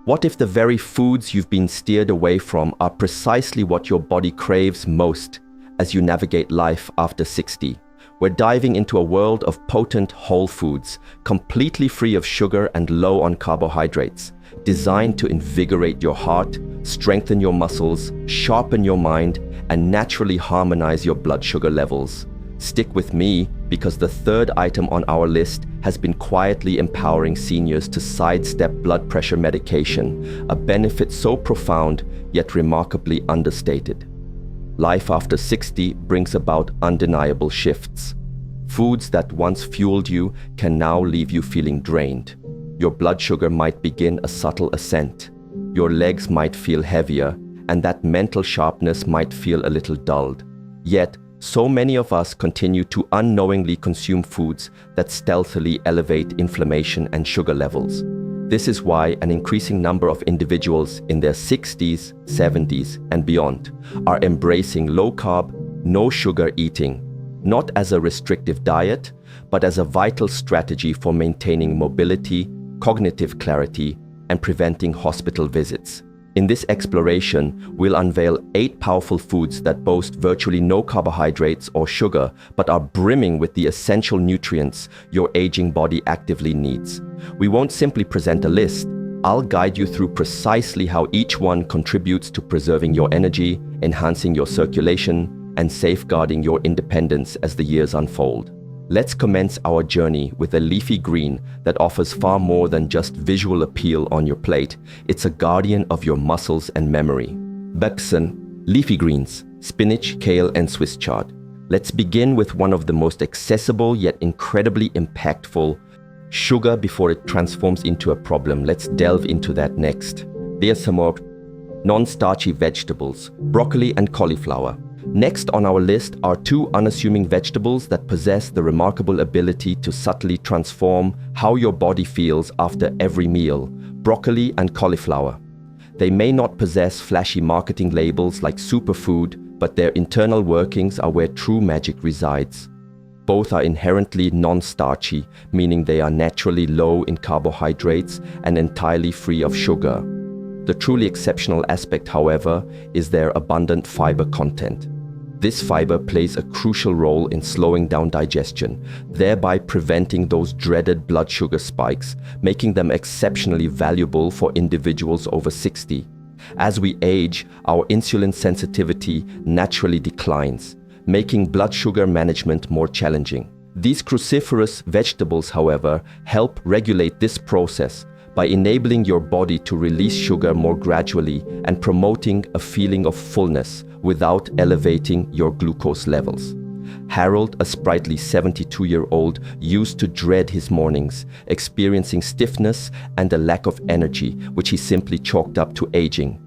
What if the very foods you've been steered away from are precisely what your body craves most as you navigate life after 60? We're diving into a world of potent whole foods, completely free of sugar and low on carbohydrates, designed to invigorate your heart, strengthen your muscles, sharpen your mind, and naturally harmonize your blood sugar levels. Stick with me, because the third item on our list has been quietly empowering seniors to sidestep blood pressure medication, a benefit so profound yet remarkably understated. Life after 60 brings about undeniable shifts. Foods that once fueled you can now leave you feeling drained. Your blood sugar might begin a subtle ascent. Your legs might feel heavier, and that mental sharpness might feel a little dulled. Yet, so many of us continue to unknowingly consume foods that stealthily elevate inflammation and sugar levels. This is why an increasing number of individuals in their 60s, 70s, and beyond are embracing low-carb, no-sugar eating, not as a restrictive diet, but as a vital strategy for maintaining mobility, cognitive clarity, and preventing hospital visits. In this exploration, we'll unveil 8 powerful foods that boast virtually no carbohydrates or sugar, but are brimming with the essential nutrients your aging body actively needs. We won't simply present a list. I'll guide you through precisely how each one contributes to preserving your energy, enhancing your circulation, and safeguarding your independence as the years unfold. Let's commence our journey with a leafy green that offers far more than just visual appeal on your plate. It's a guardian of your muscles and memory. Böcksen, leafy greens, spinach, kale, and Swiss chard. Let's begin with one of the most accessible yet incredibly impactful: sugar before it transforms into a problem. Let's delve into that next. There's some more non-starchy vegetables, broccoli and cauliflower. Next on our list are 2 unassuming vegetables that possess the remarkable ability to subtly transform how your body feels after every meal: broccoli and cauliflower. They may not possess flashy marketing labels like superfood, but their internal workings are where true magic resides. Both are inherently non-starchy, meaning they are naturally low in carbohydrates and entirely free of sugar. The truly exceptional aspect, however, is their abundant fiber content. This fiber plays a crucial role in slowing down digestion, thereby preventing those dreaded blood sugar spikes, making them exceptionally valuable for individuals over 60. As we age, our insulin sensitivity naturally declines, making blood sugar management more challenging. These cruciferous vegetables, however, help regulate this process by enabling your body to release sugar more gradually and promoting a feeling of fullness without elevating your glucose levels. Harold, a sprightly 72-year-old, used to dread his mornings, experiencing stiffness and a lack of energy, which he simply chalked up to aging.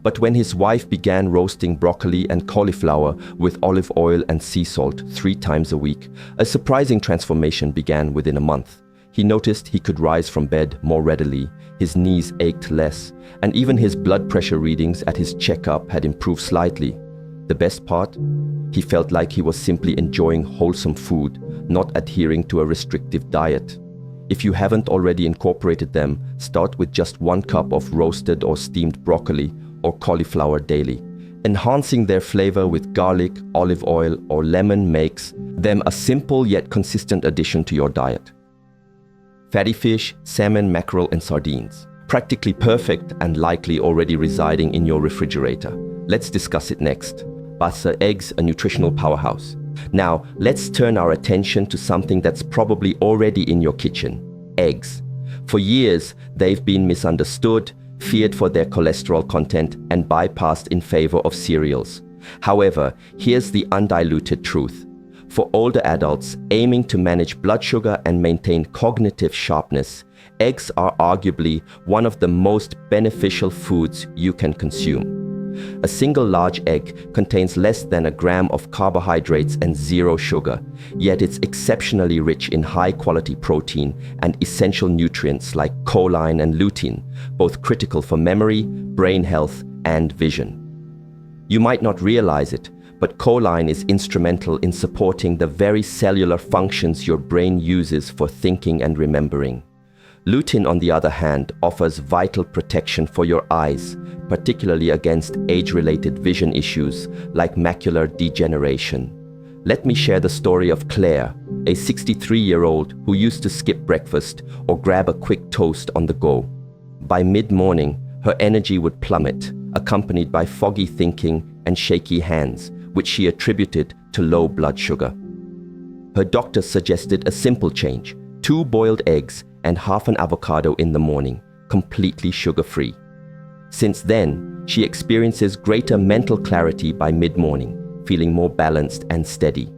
But when his wife began roasting broccoli and cauliflower with olive oil and sea salt 3 times a week, a surprising transformation began within a month. He noticed he could rise from bed more readily, his knees ached less, and even his blood pressure readings at his checkup had improved slightly. The best part? He felt like he was simply enjoying wholesome food, not adhering to a restrictive diet. If you haven't already incorporated them, start with just 1 cup of roasted or steamed broccoli or cauliflower daily. Enhancing their flavor with garlic, olive oil, or lemon makes them a simple yet consistent addition to your diet. Fatty fish, salmon, mackerel, and sardines. Practically perfect and likely already residing in your refrigerator. Let's discuss it next. Basal Eggs, a nutritional powerhouse. Now, let's turn our attention to something that's probably already in your kitchen: eggs. For years, they've been misunderstood, feared for their cholesterol content, and bypassed in favor of cereals. However, here's the undiluted truth. For older adults aiming to manage blood sugar and maintain cognitive sharpness, eggs are arguably one of the most beneficial foods you can consume. A single large egg contains less than a gram of carbohydrates and 0 sugar, yet it's exceptionally rich in high-quality protein and essential nutrients like choline and lutein, both critical for memory, brain health, and vision. You might not realize it, but choline is instrumental in supporting the very cellular functions your brain uses for thinking and remembering. Lutein, on the other hand, offers vital protection for your eyes, particularly against age-related vision issues like macular degeneration. Let me share the story of Claire, a 63-year-old who used to skip breakfast or grab a quick toast on the go. By mid-morning, her energy would plummet, accompanied by foggy thinking and shaky hands, which she attributed to low blood sugar. Her doctor suggested a simple change: 2 boiled eggs and half an avocado in the morning, completely sugar-free. Since then, she experiences greater mental clarity by mid-morning, feeling more balanced and steady.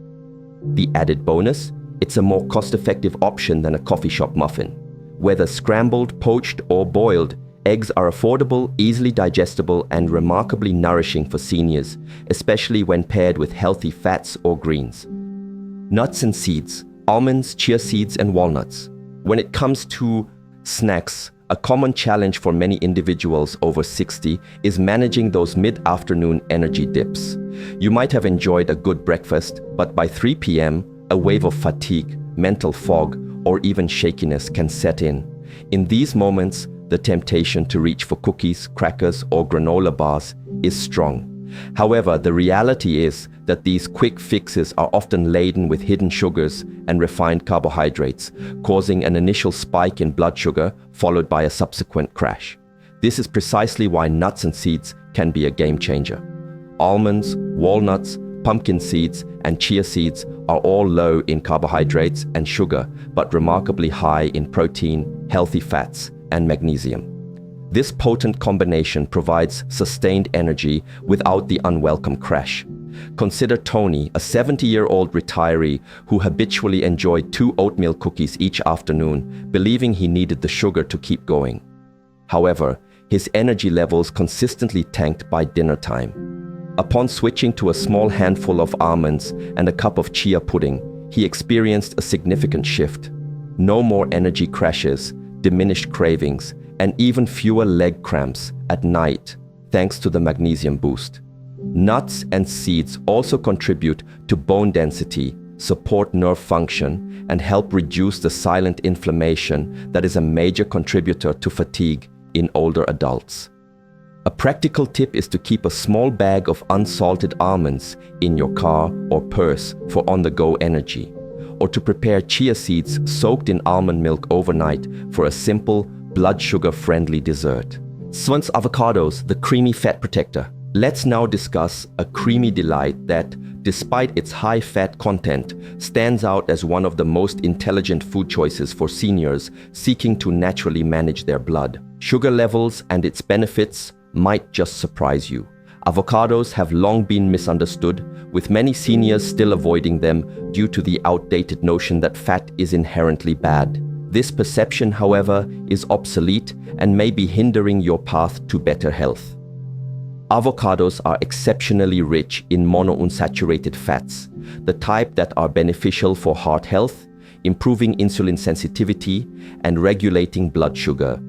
The added bonus? It's a more cost-effective option than a coffee shop muffin. Whether scrambled, poached, or boiled, eggs are affordable, easily digestible, and remarkably nourishing for seniors, especially when paired with healthy fats or greens. Nuts and seeds: almonds, chia seeds, and walnuts. When it comes to snacks, a common challenge for many individuals over 60 is managing those mid-afternoon energy dips. You might have enjoyed a good breakfast, but by 3 p.m., a wave of fatigue, mental fog, or even shakiness can set in. In these moments, the temptation to reach for cookies, crackers, or granola bars is strong. However, the reality is that these quick fixes are often laden with hidden sugars and refined carbohydrates, causing an initial spike in blood sugar followed by a subsequent crash. This is precisely why nuts and seeds can be a game changer. Almonds, walnuts, pumpkin seeds, and chia seeds are all low in carbohydrates and sugar, but remarkably high in protein, healthy fats, and magnesium. This potent combination provides sustained energy without the unwelcome crash. Consider Tony, a 70-year-old retiree who habitually enjoyed 2 oatmeal cookies each afternoon, believing he needed the sugar to keep going. However, his energy levels consistently tanked by dinner time. Upon switching to a small handful of almonds and a cup of chia pudding, he experienced a significant shift. No more energy crashes, diminished cravings, and even fewer leg cramps at night, thanks to the magnesium boost. Nuts and seeds also contribute to bone density, support nerve function, and help reduce the silent inflammation that is a major contributor to fatigue in older adults. A practical tip is to keep a small bag of unsalted almonds in your car or purse for on-the-go energy, or to prepare chia seeds soaked in almond milk overnight for a simple, blood sugar-friendly dessert. Swans avocados, the creamy fat protector. Let's now discuss a creamy delight that, despite its high fat content, stands out as one of the most intelligent food choices for seniors seeking to naturally manage their blood. Sugar levels and its benefits might just surprise you. Avocados have long been misunderstood, with many seniors still avoiding them due to the outdated notion that fat is inherently bad. This perception, however, is obsolete and may be hindering your path to better health. Avocados are exceptionally rich in monounsaturated fats, the type that are beneficial for heart health, improving insulin sensitivity, and regulating blood sugar.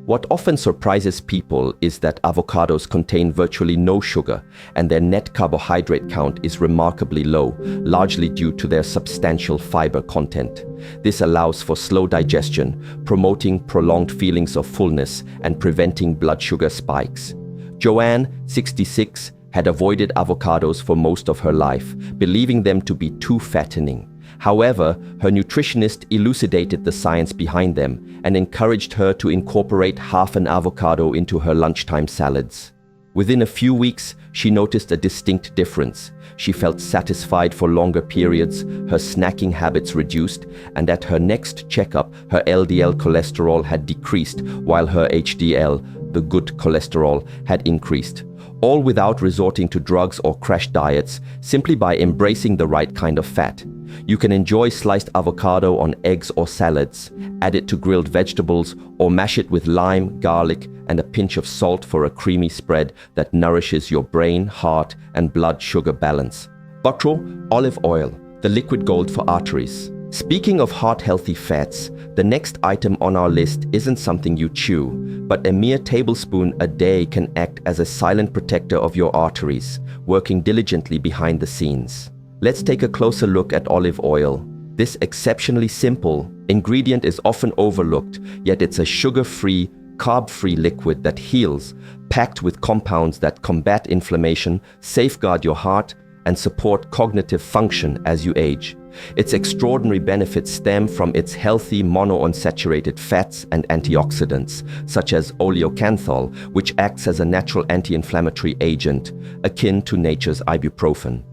What often surprises people is that avocados contain virtually no sugar, and their net carbohydrate count is remarkably low, largely due to their substantial fiber content. This allows for slow digestion, promoting prolonged feelings of fullness and preventing blood sugar spikes. Joanne, 66, had avoided avocados for most of her life, believing them to be too fattening. However, her nutritionist elucidated the science behind them and encouraged her to incorporate half an avocado into her lunchtime salads. Within a few weeks, she noticed a distinct difference. She felt satisfied for longer periods, her snacking habits reduced, and at her next checkup, her LDL cholesterol had decreased while her HDL, the good cholesterol, had increased. All without resorting to drugs or crash diets, simply by embracing the right kind of fat. You can enjoy sliced avocado on eggs or salads, add it to grilled vegetables, or mash it with lime, garlic, and a pinch of salt for a creamy spread that nourishes your brain, heart, and blood sugar balance. Butter, olive oil, the liquid gold for arteries. Speaking of heart-healthy fats, the next item on our list isn't something you chew, but a mere tablespoon a day can act as a silent protector of your arteries, working diligently behind the scenes. Let's take a closer look at olive oil. This exceptionally simple ingredient is often overlooked, yet it's a sugar-free, carb-free liquid that heals, packed with compounds that combat inflammation, safeguard your heart, and support cognitive function as you age. Its extraordinary benefits stem from its healthy monounsaturated fats and antioxidants, such as oleocanthal, which acts as a natural anti-inflammatory agent, akin to nature's ibuprofen.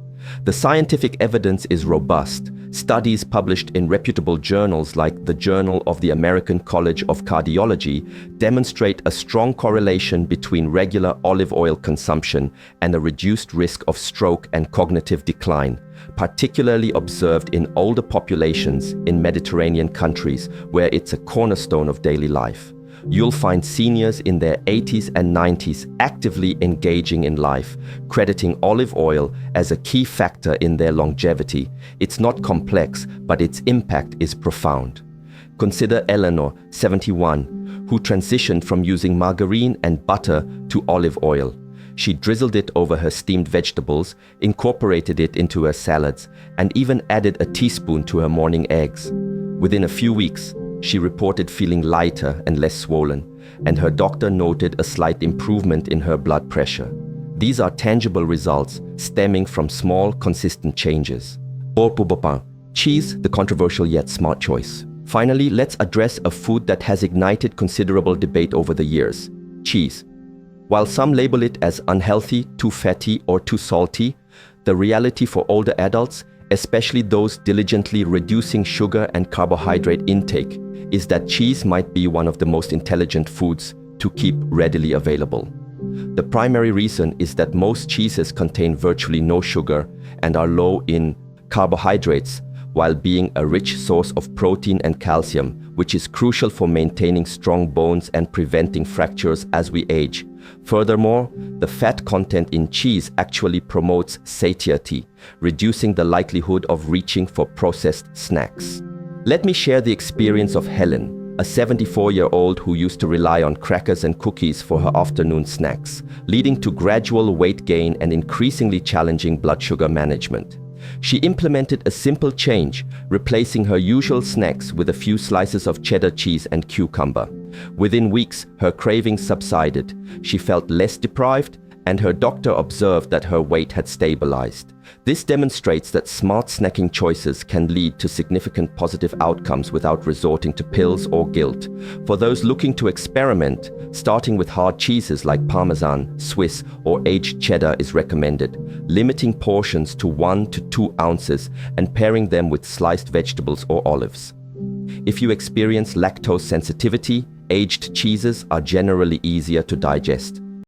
The scientific evidence is robust. Studies published in reputable journals like the Journal of the American College of Cardiology demonstrate a strong correlation between regular olive oil consumption and a reduced risk of stroke and cognitive decline, particularly observed in older populations in Mediterranean countries where it's a cornerstone of daily life. You'll find seniors in their 80s and 90s actively engaging in life, crediting olive oil as a key factor in their longevity. It's not complex, but its impact is profound. Consider Eleanor, 71, who transitioned from using margarine and butter to olive oil. She drizzled it over her steamed vegetables, incorporated it into her salads, and even added a teaspoon to her morning eggs. Within a few weeks, she reported feeling lighter and less swollen, and her doctor noted a slight improvement in her blood pressure. These are tangible results stemming from small, consistent changes. Cheese, the controversial yet smart choice. Finally, let's address a food that has ignited considerable debate over the years: cheese. While some label it as unhealthy, too fatty, or too salty, the reality for older adults, especially those diligently reducing sugar and carbohydrate intake, is that cheese might be one of the most intelligent foods to keep readily available. The primary reason is that most cheeses contain virtually no sugar and are low in carbohydrates, while being a rich source of protein and calcium, which is crucial for maintaining strong bones and preventing fractures as we age. Furthermore, the fat content in cheese actually promotes satiety, reducing the likelihood of reaching for processed snacks. Let me share the experience of Helen, a 74-year-old who used to rely on crackers and cookies for her afternoon snacks, leading to gradual weight gain and increasingly challenging blood sugar management. She implemented a simple change, replacing her usual snacks with a few slices of cheddar cheese and cucumber. Within weeks, her cravings subsided. She felt less deprived, and her doctor observed that her weight had stabilized. This demonstrates that smart snacking choices can lead to significant positive outcomes without resorting to pills or guilt. For those looking to experiment, starting with hard cheeses like Parmesan, Swiss, or aged cheddar is recommended, limiting portions to 1 to 2 ounces and pairing them with sliced vegetables or olives. If you experience lactose sensitivity, aged cheeses are generally easier to digest.